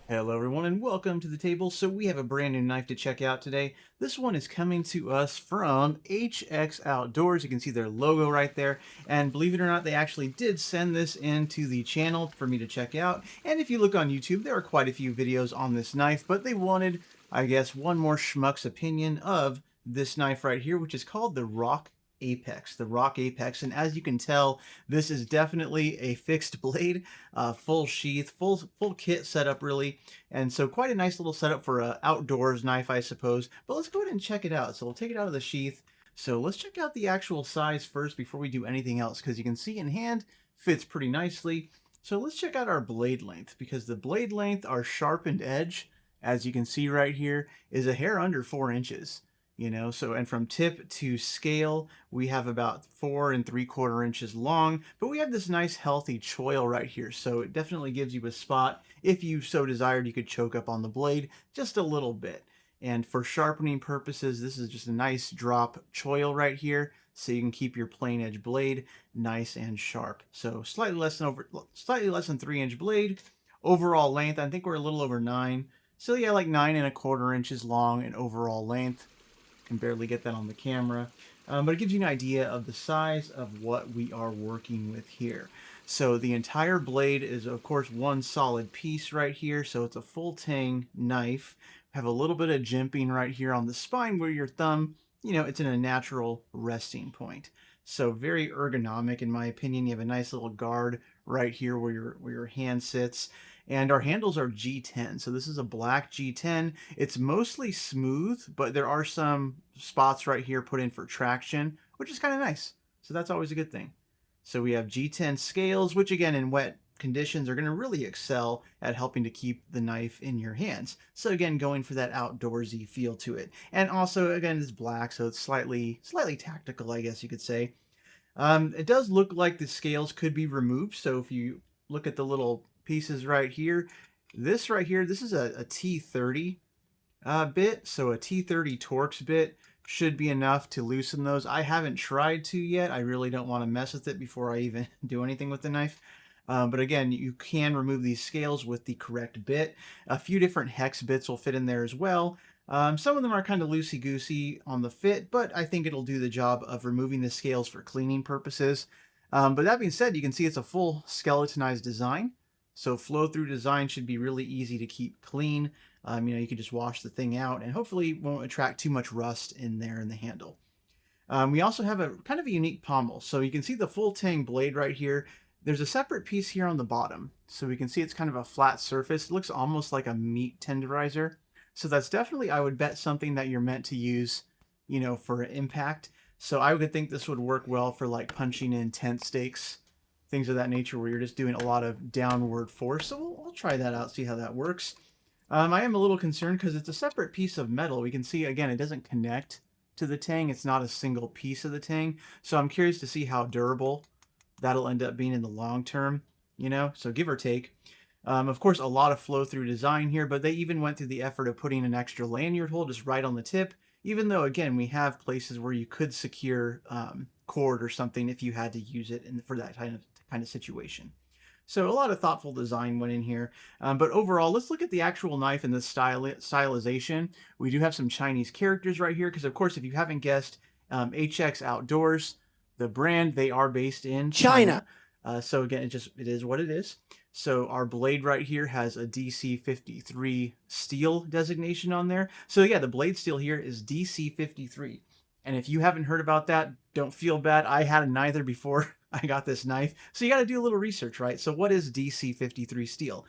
Hello everyone and welcome to the table. So we have a brand new knife to check out today. This one is coming to us from HX Outdoors. You can see their logo right there. And believe it or not, they actually did send this into the channel for me to check out. And if you look on YouTube, there are quite a few videos on this knife, but they wanted, I guess, one more schmuck's opinion of this knife right here, which is called the Rock Apex. And as you can tell, this is definitely a fixed blade, full sheath, full kit setup really. And so quite a nice little setup for a outdoors knife, I suppose. But let's go ahead and check it out. So we'll take it out of the sheath. So let's check out the actual size first before we do anything else, because you can see in hand fits pretty nicely. So let's check out our blade length, because the blade length, our sharpened edge, as you can see right here, is a hair under 4 inches. So and from tip to scale, we have about 4 3/4 inches long, but we have this nice healthy choil right here. So it definitely gives you a spot. If you so desired, you could choke up on the blade just a little bit. And for sharpening purposes, this is just a nice drop choil right here. So you can keep your plain edge blade nice and sharp. So slightly less than 3 inch blade. Overall length, I think we're a little over 9. So yeah, like 9 1/4 inches long in overall length. Can barely get that on the camera, but it gives you an idea of the size of what we are working with here. So the entire blade is, of course, one solid piece right here. So it's a full tang knife. Have a little bit of jimping right here on the spine where your thumb, it's in a natural resting point. So very ergonomic, in my opinion. You have a nice little guard right here where your hand sits. And our handles are G10. So this is a black G10. It's mostly smooth, but there are some spots right here put in for traction, which is kind of nice. So that's always a good thing. So we have G10 scales, which again in wet conditions are going to really excel at helping to keep the knife in your hands. So again, going for that outdoorsy feel to it. And also again, it's black, so it's slightly tactical, I guess you could say. It does look like the scales could be removed. So if you look at the little pieces right here, this right here, this is a T30 bit. So a T30 Torx bit should be enough to loosen those. I haven't tried to yet. I really don't want to mess with it before I even do anything with the knife. But again, you can remove these scales with the correct bit. A few different hex bits will fit in there as well. Some of them are kind of loosey-goosey on the fit, but I think it'll do the job of removing the scales for cleaning purposes. But that being said, you can see it's a full skeletonized design. So flow-through design should be really easy to keep clean. You can just wash the thing out and hopefully won't attract too much rust in there in the handle. We also have a kind of a unique pommel. So you can see the full tang blade right here. There's a separate piece here on the bottom. So we can see it's kind of a flat surface. It looks almost like a meat tenderizer. So that's definitely, I would bet, something that you're meant to use, for impact. So I would think this would work well for like punching in tent stakes, things of that nature, where you're just doing a lot of downward force. So we'll try that out, see how that works. I am a little concerned because it's a separate piece of metal. We can see, again, it doesn't connect to the tang. It's not a single piece of the tang. So I'm curious to see how durable that'll end up being in the long term, so give or take. Of course, a lot of flow-through design here, but they even went through the effort of putting an extra lanyard hole just right on the tip, even though, again, we have places where you could secure cord or something if you had to use it for that kind of situation. So a lot of thoughtful design went in here. But overall, let's look at the actual knife and the stylization. We do have some Chinese characters right here, because, of course, if you haven't guessed, HX Outdoors, the brand, they are based in China. So again, it is what it is. So our blade right here has a DC53 steel designation on there. So yeah, the blade steel here is DC53. And if you haven't heard about that, don't feel bad. I had neither before I got this knife. So you got to do a little research, right? So what is DC53 steel?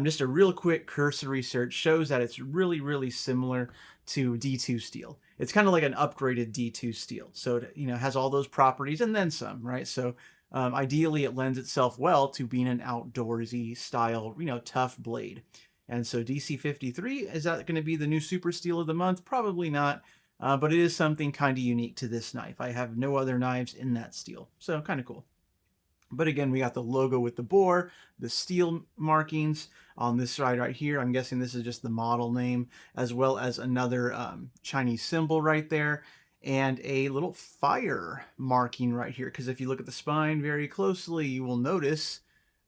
Just a real quick cursory search shows that it's really similar to D2 steel. It's kind of like an upgraded D2 steel. So it, has all those properties and then some, right? So ideally it lends itself well to being an outdoorsy style, tough blade. And so DC53, is that going to be the new super steel of the month? Probably not. But it is something kind of unique to this knife. I have no other knives in that steel. So kind of cool. But again, we got the logo with the bore, the steel markings on this side right here. I'm guessing this is just the model name, as well as another Chinese symbol right there, and a little fire marking right here. Because if you look at the spine very closely, you will notice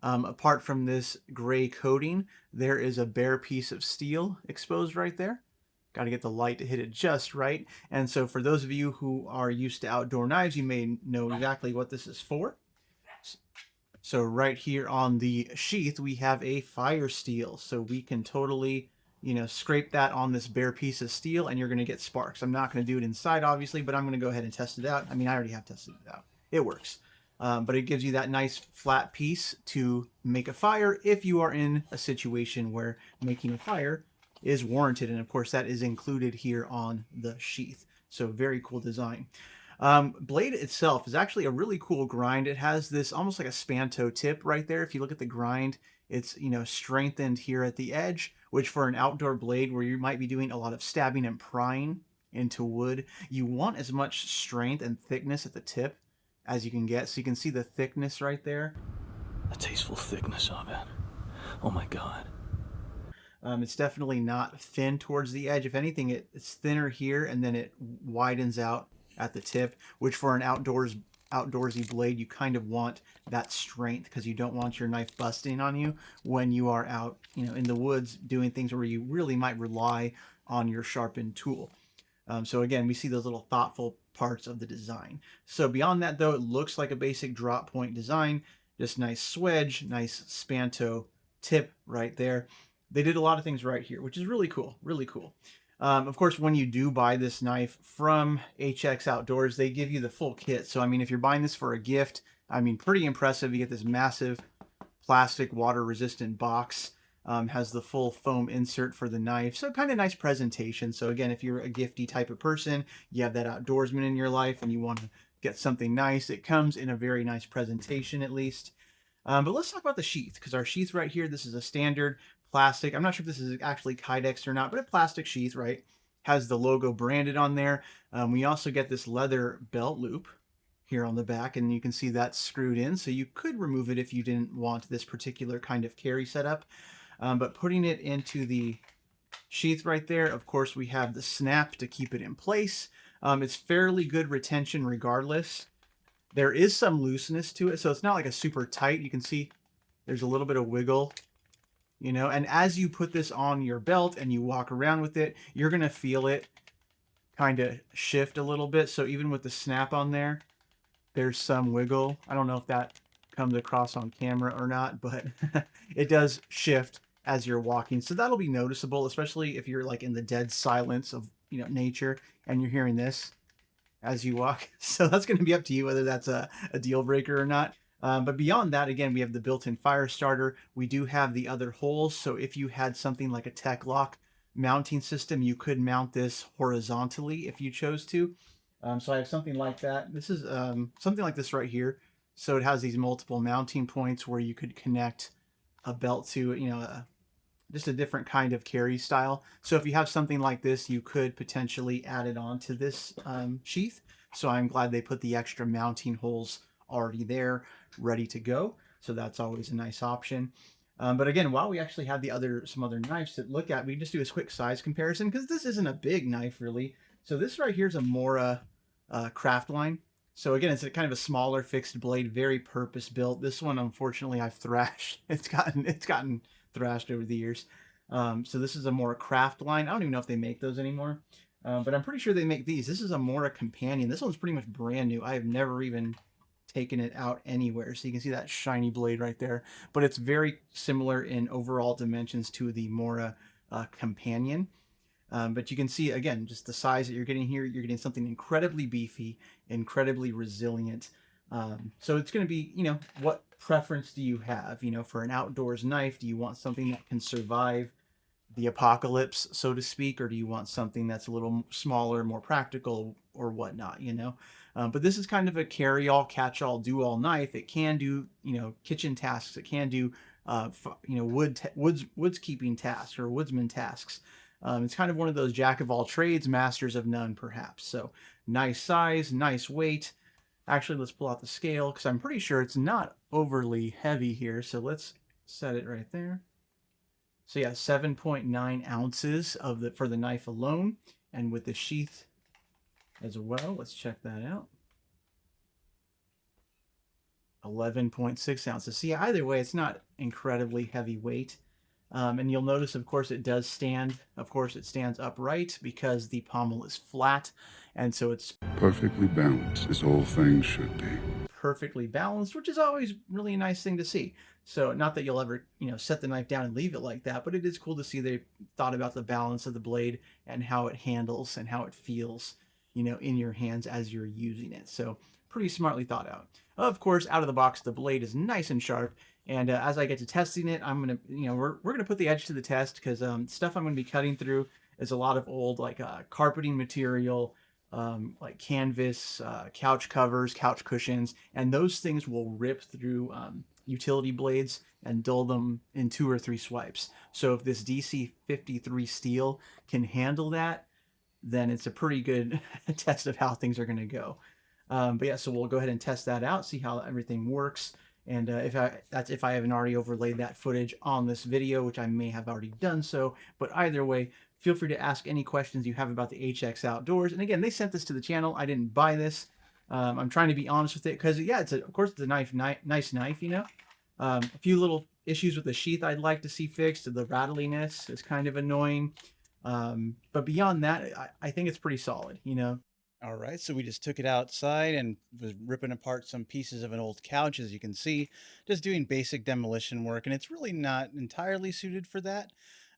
Apart from this gray coating, there is a bare piece of steel exposed right there. Got to get the light to hit it just right. And so for those of you who are used to outdoor knives, you may know exactly what this is for. So right here on the sheath, we have a fire steel. So we can totally, scrape that on this bare piece of steel and you're going to get sparks. I'm not going to do it inside, obviously, but I'm going to go ahead and test it out. I mean, I already have tested it out. It works. But it gives you that nice flat piece to make a fire if you are in a situation where making a fire is warranted. And of course, that is included here on the sheath. So very cool design. Blade itself is actually a really cool grind. It has this almost like a spanto tip right there. If you look at the grind, it's, strengthened here at the edge, which for an outdoor blade where you might be doing a lot of stabbing and prying into wood, you want as much strength and thickness at the tip as you can get. So you can see the thickness right there. The tasteful thickness of it. Oh my God. It's definitely not thin towards the edge. If anything, it's thinner here and then it widens out at the tip, which for an outdoorsy blade, you kind of want that strength because you don't want your knife busting on you when you are out, in the woods doing things where you really might rely on your sharpened tool. So again, we see those little thoughtful parts of the design. So beyond that, though, it looks like a basic drop point design. Just nice swedge, nice spanto tip right there. They did a lot of things right here, which is really cool, really cool. Of course, when you do buy this knife from HX Outdoors, they give you the full kit. So, I mean, if you're buying this for a gift, I mean, pretty impressive. You get this massive plastic water-resistant box. Has the full foam insert for the knife. So kind of nice presentation. So again, if you're a gifty type of person, you have that outdoorsman in your life and you want to get something nice, it comes in a very nice presentation at least. But let's talk about the sheath, because our sheath right here, this is a standard plastic. I'm not sure if this is actually Kydex or not, but a plastic sheath, right? Has the logo branded on there. We also get this leather belt loop here on the back, and you can see that's screwed in. So you could remove it if you didn't want this particular kind of carry setup. But putting it into the sheath right there, of course, we have the snap to keep it in place. It's fairly good retention regardless. There is some looseness to it, so it's not like a super tight. You can see there's a little bit of wiggle, and as you put this on your belt and you walk around with it, you're going to feel it kind of shift a little bit. So even with the snap on there, there's some wiggle. I don't know if that comes across on camera or not, but it does shift as you're walking. So that'll be noticeable, especially if you're like in the dead silence of, nature and you're hearing this as you walk. So that's going to be up to you whether that's a deal breaker or not. But beyond that, again, we have the built-in fire starter. We do have the other holes. So if you had something like a Tech Lock mounting system, you could mount this horizontally if you chose to. So I have something like that. This is something like this right here. So it has these multiple mounting points where you could connect a belt to, just a different kind of carry style. So if you have something like this, you could potentially add it on to this sheath. So I'm glad they put the extra mounting holes already there, ready to go. So that's always a nice option. But again, while we actually have some other knives to look at, we just do a quick size comparison because this isn't a big knife really. So this right here is a Mora craft line. So again, it's a kind of a smaller fixed blade, very purpose built. This one, unfortunately, I've thrashed. It's gotten thrashed over the years. So this is a Mora craft line. I don't even know if they make those anymore, but I'm pretty sure they make these. This is a Mora companion. This one's pretty much brand new. I have never even taken it out anywhere. So you can see that shiny blade right there, but it's very similar in overall dimensions to the Mora companion. But you can see, again, just the size that you're getting here. You're getting something incredibly beefy, incredibly resilient. So it's going to be, what preference do you have? For an outdoors knife, do you want something that can survive the apocalypse, so to speak, or do you want something that's a little smaller, more practical, or whatnot? But this is kind of a carry-all, catch-all, do-all knife. It can do, kitchen tasks. It can do, woods keeping tasks or woodsman tasks. It's kind of one of those jack of all trades, masters of none, perhaps. So nice size, nice weight. Actually, let's pull out the scale because I'm pretty sure it's not overly heavy here. So let's set it right there. So yeah, 7.9 ounces for the knife alone, and with the sheath as well. Let's check that out. 11.6 ounces. See, either way, it's not incredibly heavy weight. And you'll notice, of course, it does stand. Of course, it stands upright because the pommel is flat. And so it's Perfectly balanced, as all things should be. perfectly balanced, which is always really a nice thing to see. So not that you'll ever, set the knife down and leave it like that, but it is cool to see they thought about the balance of the blade and how it handles and how it feels, in your hands as you're using it. So pretty smartly thought out. Of course, out of the box, the blade is nice and sharp. And as I get to testing it, I'm gonna, we're gonna put the edge to the test because stuff I'm gonna be cutting through is a lot of old like carpeting material, like canvas, couch covers, couch cushions, and those things will rip through utility blades and dull them in 2 or 3 swipes. So if this DC53 steel can handle that, then it's a pretty good test of how things are going to go. But yeah, so we'll go ahead and test that out, see how everything works. And if I haven't already overlaid that footage on this video, which I may have already done so. But either way, feel free to ask any questions you have about the HX Outdoors. And again, they sent this to the channel. I didn't buy this. I'm trying to be honest with it because yeah, of course it's a nice knife. A few little issues with the sheath I'd like to see fixed. The rattliness is kind of annoying. But beyond that, I think it's pretty solid. All right, so we just took it outside and was ripping apart some pieces of an old couch, as you can see, just doing basic demolition work, and it's really not entirely suited for that.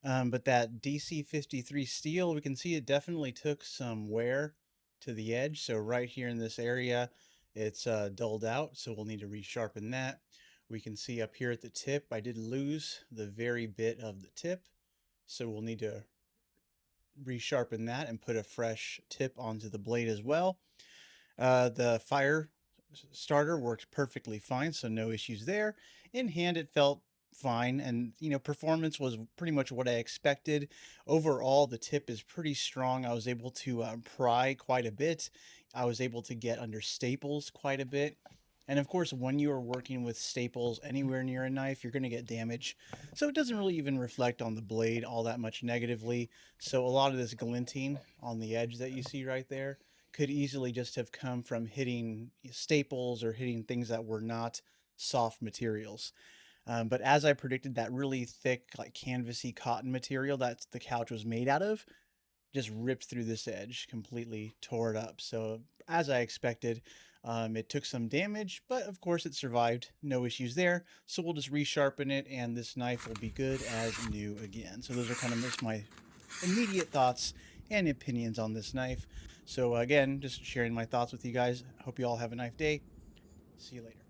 But that DC53 steel, we can see it definitely took some wear to the edge. So right here in this area, it's dulled out, so we'll need to resharpen that. We can see up here at the tip, I did lose the very bit of the tip, so we'll need to resharpen that and put a fresh tip onto the blade as well. The fire starter worked perfectly fine, so no issues there. In hand, it felt fine, and performance was pretty much what I expected. Overall, the tip is pretty strong. I was able to pry quite a bit. I was able to get under staples quite a bit. And of course, when you are working with staples anywhere near a knife, you're going to get damage. So it doesn't really even reflect on the blade all that much negatively. So a lot of this glinting on the edge that you see right there could easily just have come from hitting staples or hitting things that were not soft materials. But as I predicted, that really thick, like canvasy cotton material that the couch was made out of just ripped through this edge, completely tore it up. So as I expected, it took some damage, but of course it survived. No issues there. So we'll just resharpen it and this knife will be good as new again. So those are kind of just my immediate thoughts and opinions on this knife. So again, just sharing my thoughts with you guys. Hope you all have a nice day. See you later.